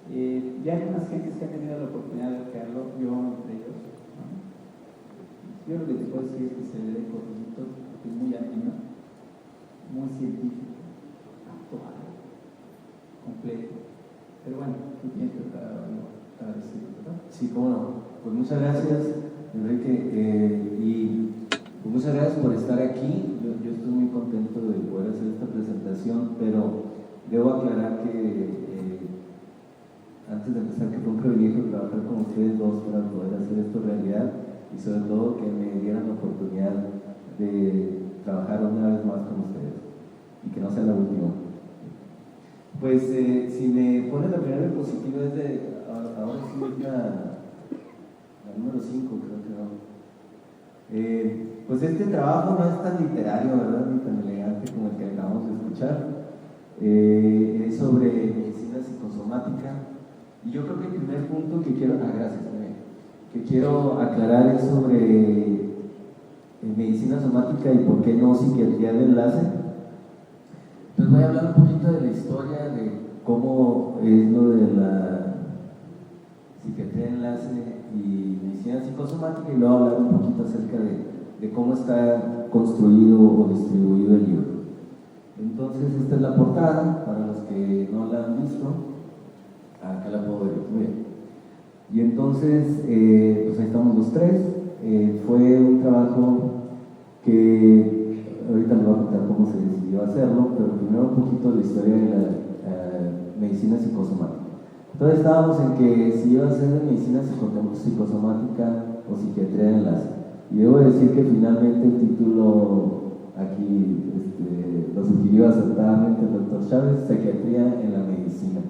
Ya hay unas gentes que han tenido la oportunidad de crearlo, yo entre ellos, ¿no? Yo lo que te puedo decir es que se le dé corrido, porque es muy ameno, muy científico, actual, completo. Pero bueno, tú tienes que preparar algo para decirlo, ¿verdad? Sí, cómo no. Pues muchas gracias, Enrique, y pues muchas gracias por estar aquí. Yo estoy muy contento de poder hacer esta presentación, pero debo aclarar que antes de empezar, que fue un privilegio trabajar con ustedes dos para poder hacer esto realidad, y sobre todo que me dieran la oportunidad de trabajar una vez más con ustedes y que no sea la última. Pues si me ponen la primera diapositiva, es de ahora sí es la número 5, creo que no. Pues este trabajo no es tan literario, ¿verdad? Ni tan elegante como el que acabamos de escuchar. Es sobre medicina psicosomática. Y yo creo que el primer punto que quiero, que quiero aclarar es sobre medicina somática y por qué no psiquiatría de enlace. Entonces voy a hablar un poquito de la historia de cómo es lo de la psiquiatría de enlace y medicina psicosomática, y luego hablar un poquito acerca de cómo está construido o distribuido el libro. Entonces esta es la portada, para los que no la han visto. Acá la puedo ver, muy bien. Y entonces, pues ahí estamos los tres. Fue un trabajo que ahorita les voy a contar cómo se decidió hacerlo, pero primero un poquito de la historia de la medicina psicosomática. Entonces estábamos en que si iba a ser de medicina psicosomática o psiquiatría de enlace. Y debo decir que finalmente el título aquí lo sugirió acertadamente el doctor Chávez, psiquiatría en la medicina.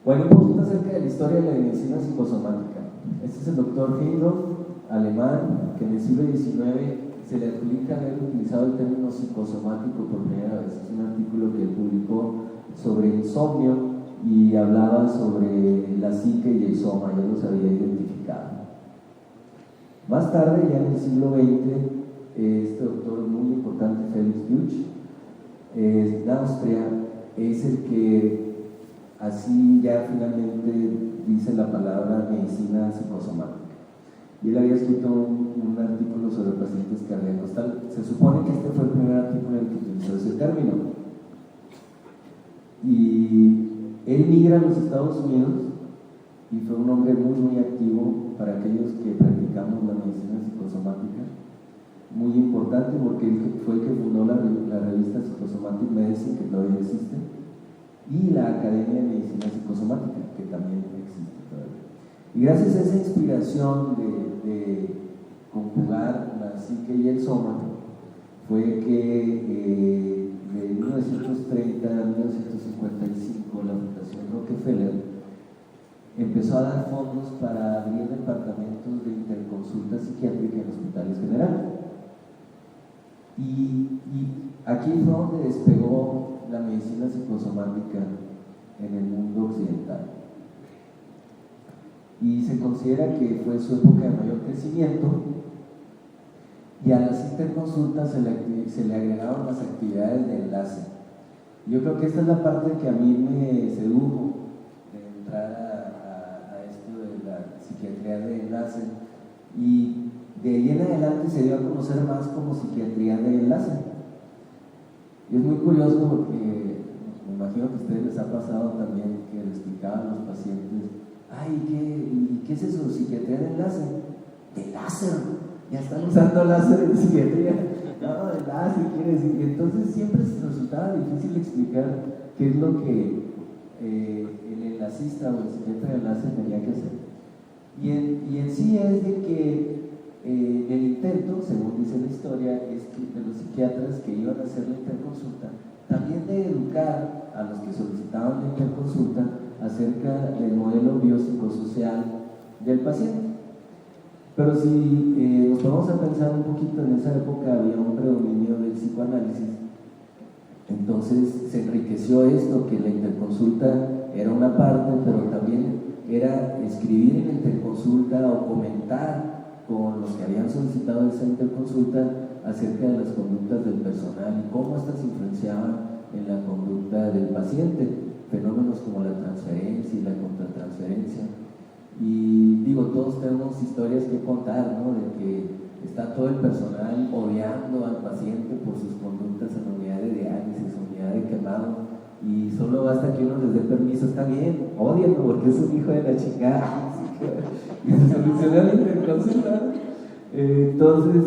Bueno, un poquito acerca de la historia de la medicina psicosomática. Este es el doctor Hindroth, alemán, que en el siglo XIX se le adjudica haber utilizado el término psicosomático por primera vez. Es un artículo que él publicó sobre insomnio y hablaba sobre la psique y el soma, ya los había identificado. Más tarde, ya en el siglo XX, este doctor muy importante, Felix Buch, de Austria, es el que así ya finalmente dice la palabra medicina psicosomática. Y él había escrito un artículo sobre pacientes cardíacos. Se supone que este fue el primer artículo en el que utilizó ese término. Y él migra a los Estados Unidos y fue un hombre muy activo para aquellos que practicamos la medicina psicosomática. Muy importante porque él fue el que fundó la revista Psychosomatic Medicine, que todavía existe, y la Academia de Medicina Psicosomática, que también existe todavía. Y gracias a esa inspiración de conjugar la psique y el soma, fue que de 1930 a 1955 la Fundación Rockefeller empezó a dar fondos para abrir departamentos de interconsulta psiquiátrica en hospitales generales. Y aquí fue donde despegó la medicina psicosomática en el mundo occidental. Y se considera que fue su época de mayor crecimiento, y a las interconsultas se le agregaron las actividades de enlace. Yo creo que esta es la parte que a mí me sedujo de entrar a esto de la psiquiatría de enlace, y de ahí en adelante se dio a conocer más como psiquiatría de enlace. Y es muy curioso porque me imagino que a ustedes les ha pasado también que le explicaban a los pacientes: ay, ¿qué es eso? ¿Psiquiatría de enlace? ¡De láser! Ya están usando láser en psiquiatría. No, de láser quiere decir. Y entonces siempre resultaba difícil explicar qué es lo que el enlacista o el psiquiatra de enlace tenía que hacer. Y en sí es de que el intento, según dice la historia, es que de los psiquiatras que iban a hacer la interconsulta, también de educar a los que solicitaban la interconsulta acerca del modelo biopsicosocial del paciente. Pero si nos vamos a pensar un poquito, en esa época había un predominio del psicoanálisis. Entonces se enriqueció esto, que la interconsulta era una parte, pero también era escribir en la interconsulta o comentar con los que habían solicitado esa interconsulta acerca de las conductas del personal y cómo estas influenciaban en la conducta del paciente. Fenómenos como la transferencia y la conferencia. Y digo, todos tenemos historias que contar, ¿no? De que está todo el personal odiando al paciente por sus conductas en la unidad de diálisis, unidad de quemado, y solo basta que uno les dé permiso, está bien, odienlo porque es un hijo de la chingada, y se soluciona la interconsulta. Entonces,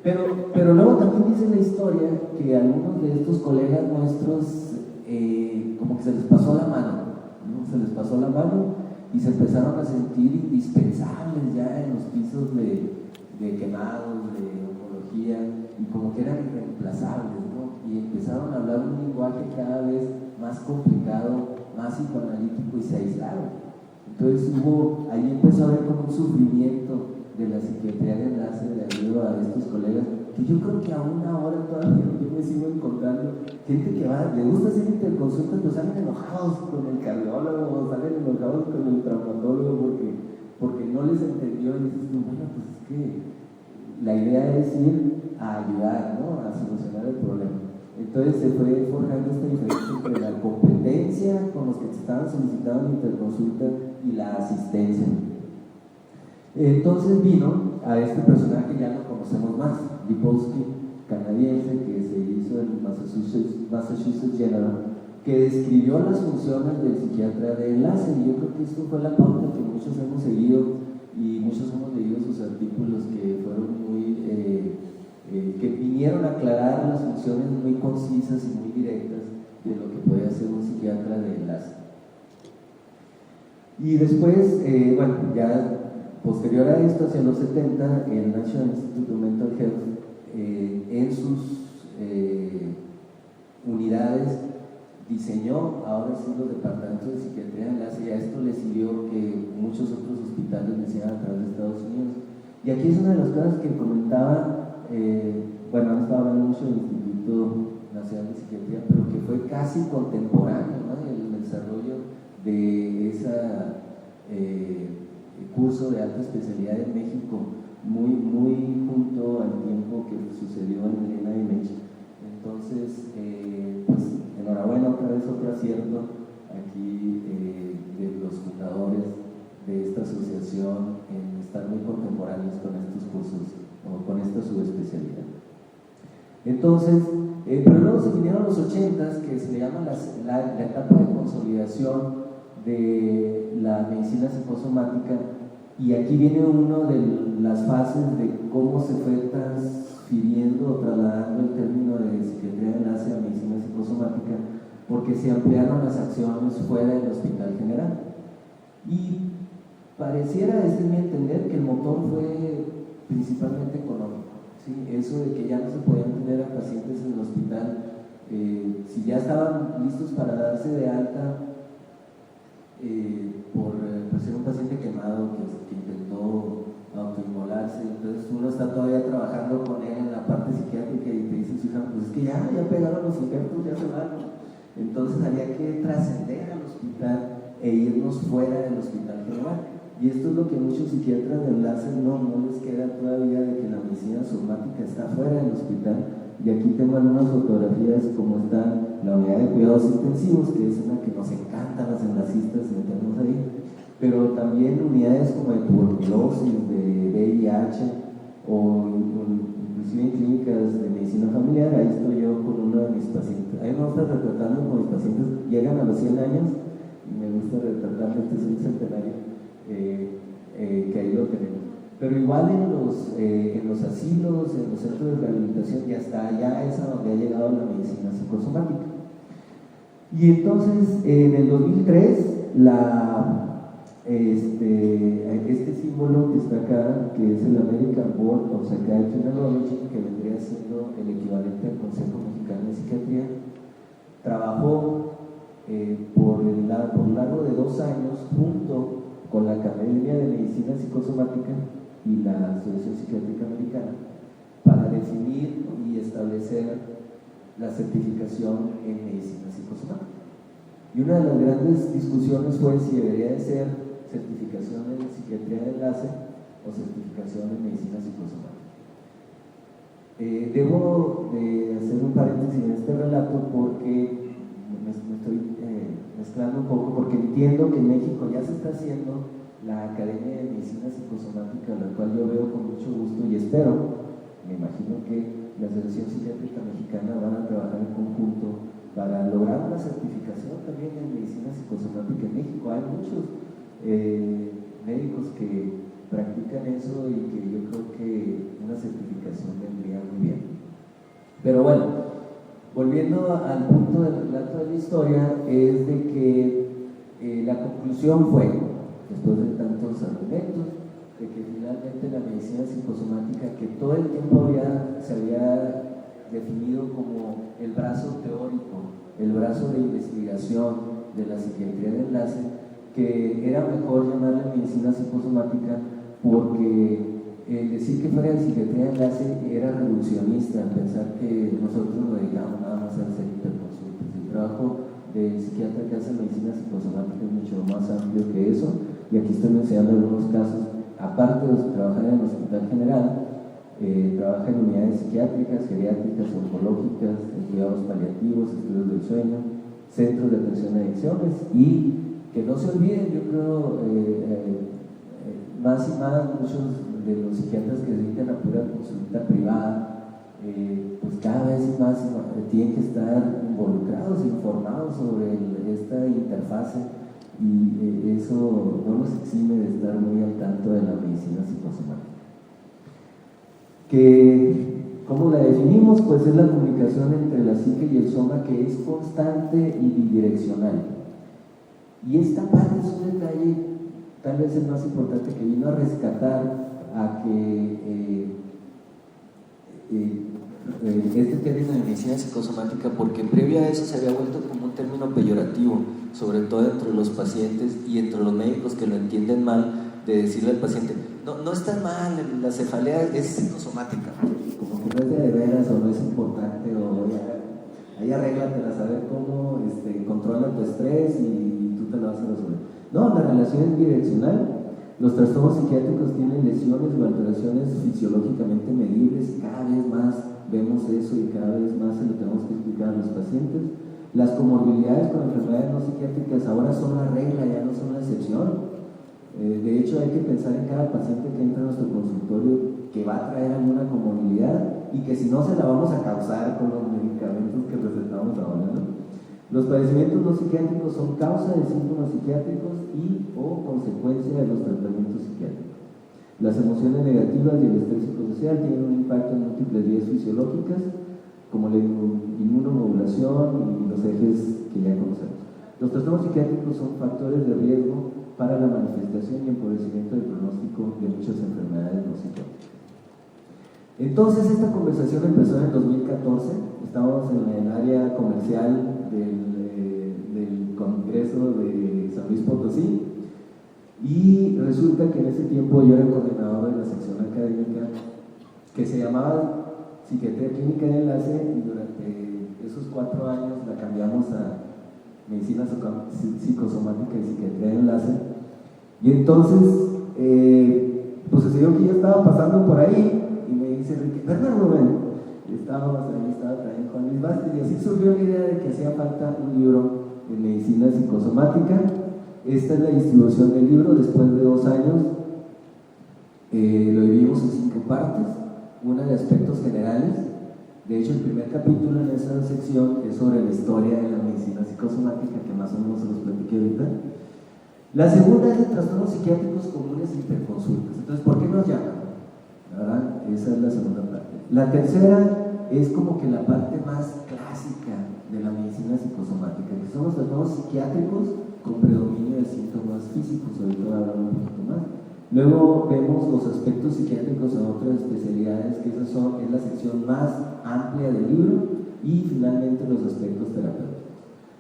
pero luego también dice la historia que algunos de estos colegas nuestros como que se les pasó la mano, ¿no? Se les pasó la mano y se empezaron a sentir indispensables ya en los pisos de quemados, de oncología, y como que eran irreemplazables, ¿no? Y empezaron a hablar un lenguaje cada vez más complicado, más psicoanalítico, y se aislaron. Entonces ahí empezó a haber como un sufrimiento de la psiquiatría de enlace debido a estos colegas, que yo creo que aún ahora todavía yo me sigo encontrando gente que le gusta hacer interconsultas, pero salen enojados con el cardiólogo, salen enojados con el traumatólogo porque no les entendió, y dices tú, bueno, pues es que la idea es ir a ayudar, ¿no? A solucionar el problema. Entonces se fue forjando esta diferencia entre la competencia con los que te estaban solicitando interconsulta y la asistencia. Entonces vino a este personaje que ya lo conocemos más, Lipowski, canadiense, que se hizo en Massachusetts General, que describió las funciones del psiquiatra de enlace, y yo creo que esto fue la pauta que muchos hemos seguido y muchos hemos leído sus artículos que fueron que vinieron a aclarar las funciones muy concisas y muy directas de lo que puede hacer un psiquiatra de enlace. Y después, bueno, ya posterior a esto, hacia los 70, el National Institute of Mental Health en sus unidades diseñó ahora sí los departamentos de psiquiatría de enlace, y a esto le siguió que muchos otros hospitales lo hicieron a través de Estados Unidos. Y aquí es una de las cosas que comentaba, bueno, han estado hablando mucho del Instituto Nacional de Psiquiatría, pero que fue casi contemporáneo, ¿no? El desarrollo de ese curso de alta especialidad en México, muy junto al tiempo que sucedió en el NIMH. Entonces, pues enhorabuena, otra vez otro acierto aquí de los fundadores de esta asociación en estar muy contemporáneos con estos cursos o con esta subespecialidad. Entonces, pero luego se vinieron los 80s, que se le llama la etapa de consolidación de la medicina psicosomática, y aquí viene una de las fases de cómo se fue transfiriendo o trasladando el término de psiquiatría de enlace a medicina psicosomática, porque se ampliaron las acciones fuera del hospital general. Y pareciera, es mi entender, que el motor fue principalmente económico, ¿sí? Eso de que ya no se podían tener a pacientes en el hospital, si ya estaban listos para darse de alta por ser un paciente quemado que intentó autoinmolarse, entonces uno está todavía trabajando con él en la parte psiquiátrica y te dice su hija, pues es que ya pegaron los injertos, ya se van, ¿no? Entonces había que trascender al hospital e irnos fuera del hospital general. Y esto es lo que muchos psiquiatras de enlace no les queda todavía, de que la medicina somática está fuera del hospital. Y aquí tengo algunas fotografías como está la unidad de cuidados intensivos, que es una que nos encanta a las enlacistas meternos ahí, pero también unidades como de tuberculosis, de VIH, o inclusive en clínicas de medicina familiar. Ahí estoy yo con uno de mis pacientes. Ahí me gusta retratando con mis pacientes, llegan a los 100 años y me gusta retratarme, este es un centenario, que ahí lo tenemos. Pero igual en los asilos, en los centros de rehabilitación, ya está, ya es a donde ha llegado la medicina psicosomática. Y entonces, en el 2003, este símbolo que está acá, que es el American Board of Psychiatry and Neurology, que vendría siendo el equivalente al Consejo Mexicano de Psiquiatría, trabajó por largo de 2 años junto con la Academia de Medicina Psicosomática y la Asociación Psiquiátrica Americana para definir y establecer la certificación en medicina psicosomática. Y una de las grandes discusiones fue si debería de ser certificación en psiquiatría de enlace o certificación en medicina psicosomática. Debo de hacer un paréntesis en este relato porque me mezclando un poco, porque entiendo que en México ya se está haciendo la Academia de Medicina Psicosomática, la cual yo veo con mucho gusto y espero, me imagino que la Asociación Psiquiátrica Mexicana van a trabajar en conjunto para lograr una certificación también en medicina psicosomática en México. Hay muchos médicos que practican eso y que yo creo que una certificación vendría muy bien. Pero bueno, volviendo al punto del relato de la historia, es de que la conclusión fue, después de tantos argumentos, de que finalmente la medicina psicosomática, que todo el tiempo se había definido como el brazo teórico, el brazo de investigación de la psiquiatría de enlace, que era mejor llamarla medicina psicosomática porque decir que fuera de psiquiatría de enlace era reduccionista, pensar que nosotros nos dedicamos nada más a hacer interconsultas. El trabajo del psiquiatra que hace medicina psicosomática es mucho más amplio que eso, y aquí estoy mencionando algunos casos. Aparte de trabajar en el Hospital General, trabaja en unidades psiquiátricas, geriátricas, oncológicas, en cuidados paliativos, estudios del sueño, centros de atención a adicciones, y que no se olviden, yo creo, más y más muchos de los psiquiatras que se dedican a pura consulta privada, pues cada vez más tienen que estar involucrados, informados sobre esta interfase, y eso no nos exime de estar muy al tanto de la medicina psicosomática. ¿Cómo la definimos? Pues es la comunicación entre la psique y el soma, que es constante y bidireccional. Y esta parte es un detalle, tal vez el más importante, que vino a rescatar a que este término de medicina psicosomática, porque previo a eso se había vuelto como un término peyorativo, sobre todo entre los pacientes y entre los médicos, que lo entienden mal, de decirle al paciente, no está mal, la cefalea es psicosomática, como que no es de veras o no es importante, o ahí arréglatela, a saber cómo controla tu estrés y tú te lo vas a resolver. No, la relación es bidireccional. Los trastornos psiquiátricos tienen lesiones o alteraciones fisiológicamente medibles, cada vez más vemos eso y cada vez más se lo tenemos que explicar a los pacientes. Las comorbilidades con enfermedades no psiquiátricas ahora son la regla, ya no son la excepción. De hecho, hay que pensar en cada paciente que entra a nuestro consultorio que va a traer alguna comorbilidad y que si no se la vamos a causar con los medicamentos que recetamos ahora, ¿no? Los padecimientos no psiquiátricos son causa de síntomas psiquiátricos y o consecuencia de los tratamientos psiquiátricos. Las emociones negativas y el estrés psicosocial tienen un impacto en múltiples vías fisiológicas, como la inmunomodulación y los ejes que ya conocemos. Los trastornos psiquiátricos son factores de riesgo para la manifestación y empobrecimiento del pronóstico de muchas enfermedades no psiquiátricas. Entonces, esta conversación empezó en el 2014, estábamos en el área comercial del Congreso de San Luis Potosí, y resulta que en ese tiempo yo era el coordinador de la sección académica que se llamaba Psiquiatría Clínica de Enlace, y durante esos 4 años la cambiamos a Medicina Psicosomática y Psiquiatría de Enlace. Y entonces pues se dio que yo estaba pasando por ahí y me dice Enrique, Bernardo, ven. Estaba también Juan Luis Vázquez, y así surgió la idea de que hacía falta un libro de medicina psicosomática. Esta es la distribución del libro después de 2 años. Lo dividimos en 5 partes, una de aspectos generales. De hecho, el primer capítulo en esa sección es sobre la historia de la medicina psicosomática, que más o menos se los platiqué ahorita. La segunda es de trastornos psiquiátricos comunes e interconsultas. Entonces, ¿por qué nos llaman? ¿Verdad? Esa es la segunda parte. La tercera es como que la parte más clásica de la medicina psicosomática, que son los trastornos psiquiátricos con predominio de síntomas físicos. Ahorita voy a hablar un poquito más. Luego vemos los aspectos psiquiátricos en otras especialidades, que esa es la sección más amplia del libro, y finalmente los aspectos terapéuticos.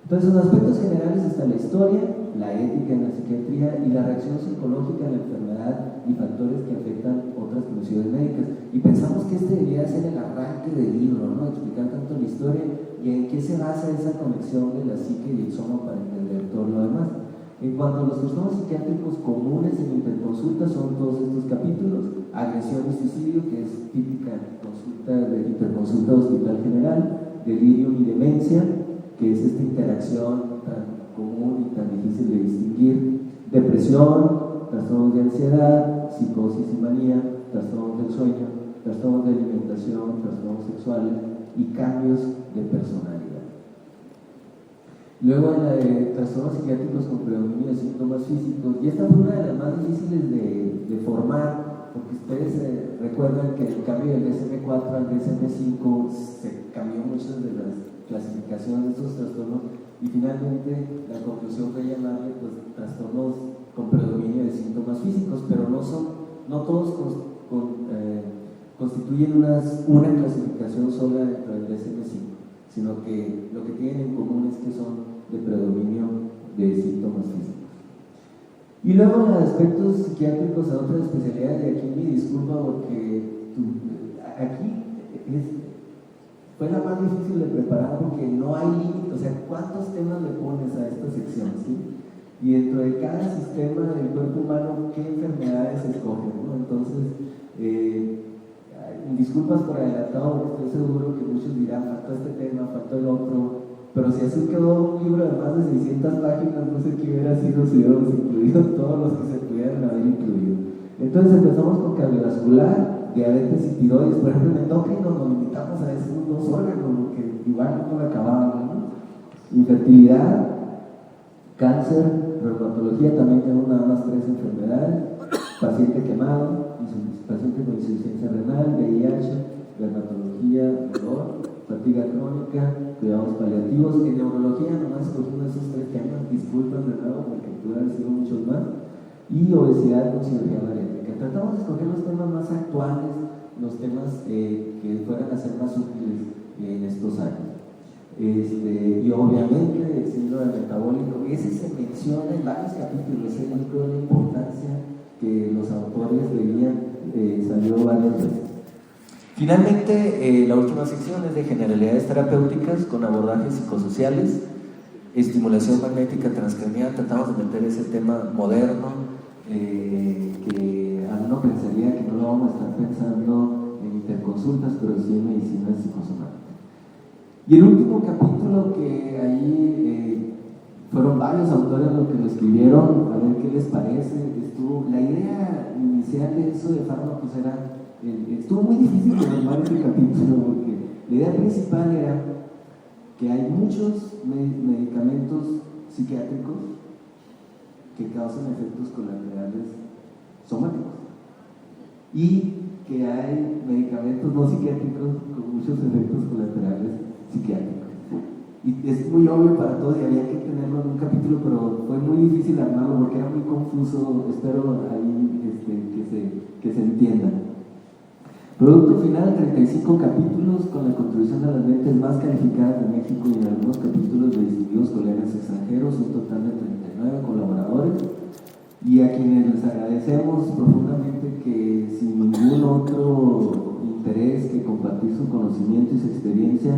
Entonces, en los aspectos generales está la historia, la ética en la psiquiatría y la reacción psicológica a la enfermedad y factores que afectan otras condiciones médicas. Y pensamos que este debería ser el arranque del libro, ¿no? Explicar tanto la historia y en qué se basa esa conexión de la psique y el soma para entender todo lo demás. En cuanto a los trastornos psiquiátricos comunes en interconsulta, son todos estos capítulos: agresión y suicidio, que es típica consulta de interconsulta de Hospital General; delirium y demencia, que es esta interacción tan común y tan difícil de distinguir: depresión, trastornos de ansiedad, psicosis y manía, trastornos del sueño, trastornos de alimentación, trastornos sexuales y cambios de personalidad. Luego en la de trastornos psiquiátricos con predominio de síntomas físicos, y esta fue una de las más difíciles de formar, porque ustedes recuerdan que el cambio del DSM-4 al DSM-5 se cambió muchas de las clasificaciones de estos trastornos, y finalmente la conclusión fue llamarle pues, trastornos con predominio de síntomas físicos, pero no todos constituyen una clasificación sola dentro del DSM-5, sino que lo que tienen en común es que son de predominio de síntomas físicos. Y luego en los aspectos psiquiátricos a otras especialidades, de aquí mi disculpa porque aquí fue la más difícil de preparar porque no hay límite, o sea, ¿cuántos temas le pones a esta sección? ¿Sí? Y dentro de cada sistema del cuerpo humano, ¿qué enfermedades se escogen? ¿No? Entonces, disculpas por adelantado, porque estoy seguro que muchos dirán, faltó este tema, faltó el otro, pero si así quedó un libro de más de 600 páginas, no sé qué hubiera sido si hubiéramos incluido todos los que se pudieran haber incluido. Entonces empezamos con cardiovascular, diabetes y tiroides. Por ejemplo, en endocrino nos limitamos a esos dos órganos, porque igual no lo acabábamos, ¿no? Infertilidad, cáncer, reumatología, también tenemos nada más 3 enfermedades: paciente quemado, paciente con insuficiencia renal, VIH, dermatología, dolor, fatiga crónica, cuidados paliativos. En neurología nomás escogimos esos 3 temas, disculpen de nuevo porque pudo haber sido muchos más, y obesidad con cirugía bariátrica. Tratamos de escoger los temas más actuales, los temas que fueran a ser más útiles en estos años. Y obviamente el síndrome metabólico, ese se menciona en varios capítulos, ese único de la importancia que los autores veían, salió varias veces. Finalmente, la última sección es de generalidades terapéuticas con abordajes psicosociales, estimulación magnética transcranial. Tratamos de meter ese tema moderno que uno pensaría que no lo vamos a estar pensando en interconsultas, pero sí en medicina psicosomática. Y el último capítulo, que ahí fueron varios autores los que lo escribieron, a ver qué les parece. La idea inicial de eso de fármacos estuvo muy difícil de formar ese capítulo, porque la idea principal era que hay muchos medicamentos psiquiátricos que causan efectos colaterales somáticos, y que hay medicamentos no psiquiátricos con muchos efectos colaterales psiquiátricos. Y es muy obvio para todos y había que tenerlo en un capítulo, pero fue muy difícil armarlo porque era muy confuso. Espero ahí que se entienda. Producto final: 35 capítulos con la contribución de las mentes más calificadas de México y en algunos capítulos de distinguidos colegas extranjeros, un total de 39 colaboradores, y a quienes les agradecemos profundamente que sin ningún otro interés que compartir su conocimiento y su experiencia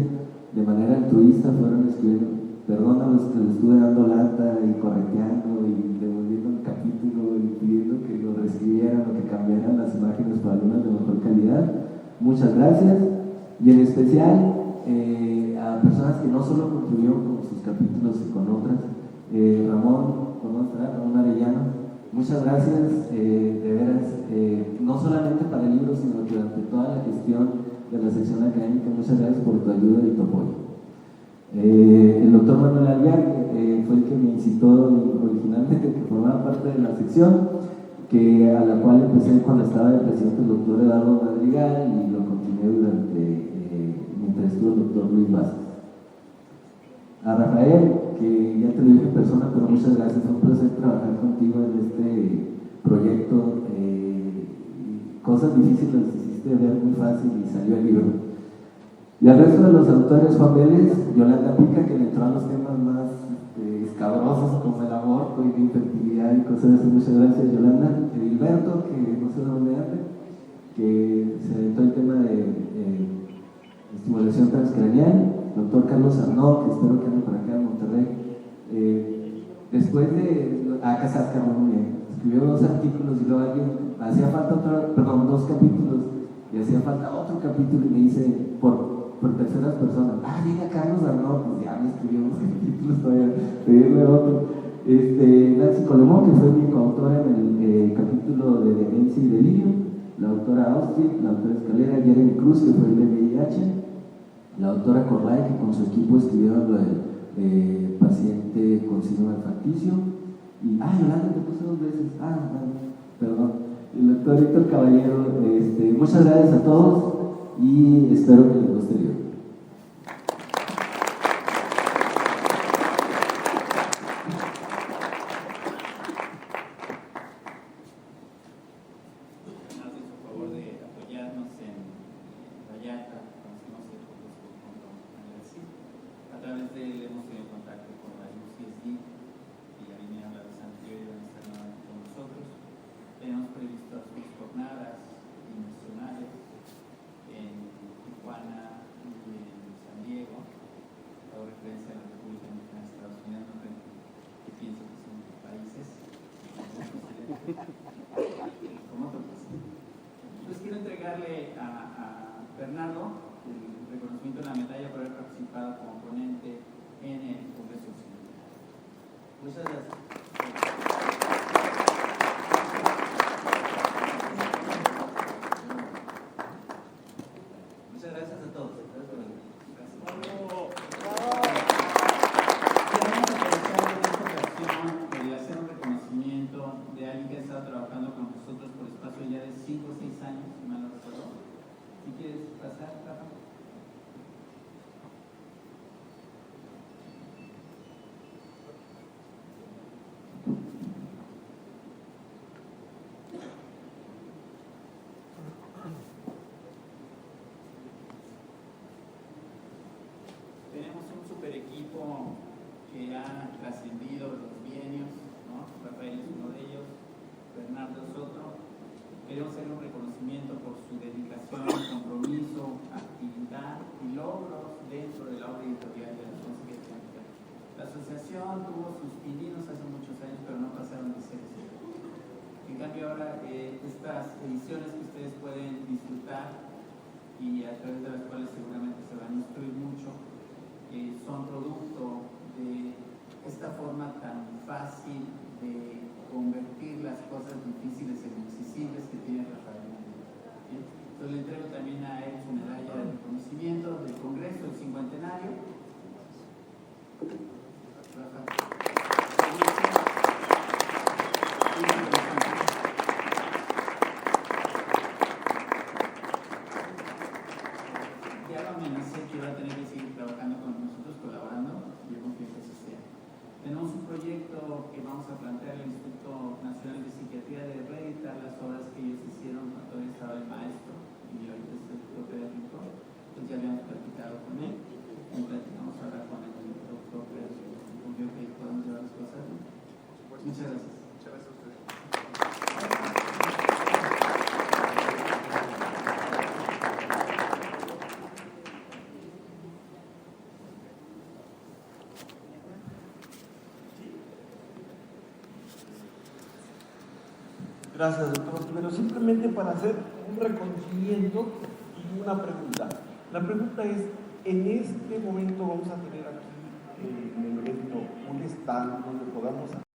de manera altruista fueron escribiendo. Perdón a los que les estuve dando lata y correteando y devolviendo el capítulo y pidiendo que lo reescribieran o que cambiaran las imágenes para algunas de mejor calidad. Muchas gracias. Y en especial a personas que no solo contribuyeron con sus capítulos y con otras. Ramón Arellano, muchas gracias, de veras, no solamente para el libro, sino durante toda la gestión de la sección académica. Muchas gracias por tu ayuda y tu apoyo. El doctor Manuel Alvear fue el que me incitó originalmente, que formaba parte de la sección, a la cual empecé cuando estaba de presidente el doctor Eduardo Madrigal, y lo continué mientras estuvo el doctor Luis Vázquez. A Rafael, que ya te lo dije en persona, pero muchas gracias, fue un placer trabajar contigo en este proyecto. Cosas difíciles hiciste ver muy fácil y salió el libro. Y al resto de los autores: Juan Vélez, Yolanda Pica, que le entró a los temas más escabrosos como el aborto y la infertilidad y cosas así. Muchas gracias, Yolanda. Edilberto, que no sé dónde anda, que se aventó el tema de estimulación transcranial. Doctor Carlos Arnaud, que espero que ande por acá en Monterrey. Después de Casasca, muy bien, escribió 2 artículos y luego hacía falta 2 capítulos, y hacía falta otro capítulo, y me dice, por por terceras personas. Diga Carlos Arnaud, pues ya me escribió unos capítulos todavía, pedirle otro. Nancy Colomón, que fue mi coautora en el capítulo de Demencia y Delirio, la autora Austria, la autora Escalera, Jeremy Cruz, que fue el de VIH, la autora Corlay, que con su equipo escribieron lo del paciente con síndrome facticio, y Yolanda te puse 2 veces, perdón, el doctor Héctor Caballero. Muchas gracias a todos y espero que les guste el video. Entonces quiero entregarle a Bernardo el reconocimiento de la medalla por haber participado como ponente en el Congreso Occidental. Muchas gracias. Muchas gracias a todos. Gracias por venir. De alguien que ha estado trabajando con nosotros por espacio ya de 5 o 6 años, si mal no recuerdo. Si quieres pasar, Rafa. Tenemos un super equipo que ha trascendido los bienios, ¿no? Rafael es uno de ellos, Bernardo es otro. Queremos hacer un reconocimiento por su dedicación, compromiso, actividad y logros dentro de la obra editorial de la Consejería. La asociación tuvo sus pininos hace muchos años, pero no pasaron de ser eso. En cambio ahora estas ediciones que ustedes pueden disfrutar y a través de las cuales seguramente se van a instruir mucho, son producto de esta forma tan fácil de convertir las cosas difíciles en accesibles que tiene Rafael. Entonces le entrego también a él su medalla de reconocimiento del Congreso del Cincuentenario. Ya lo amenacé que iba a tener que seguir trabajando con nosotros, colaborando. Yo confío que así sea. Tenemos un proyecto que vamos a plantear al Instituto Nacional de Psiquiatría de reeditar las obras que ellos hicieron cuando todavía estaba el maestro y ahorita es el doctor Pedro. Entonces ya habíamos platicado con él y platicamos ahora con el doctor Pedro. Confío que podamos llevar las cosas. Muchas gracias. Muchas gracias a ustedes. Gracias, doctor. Pero simplemente para hacer un reconocimiento y una pregunta. La pregunta es, en este momento vamos a tener aquí en el evento un stand donde podamos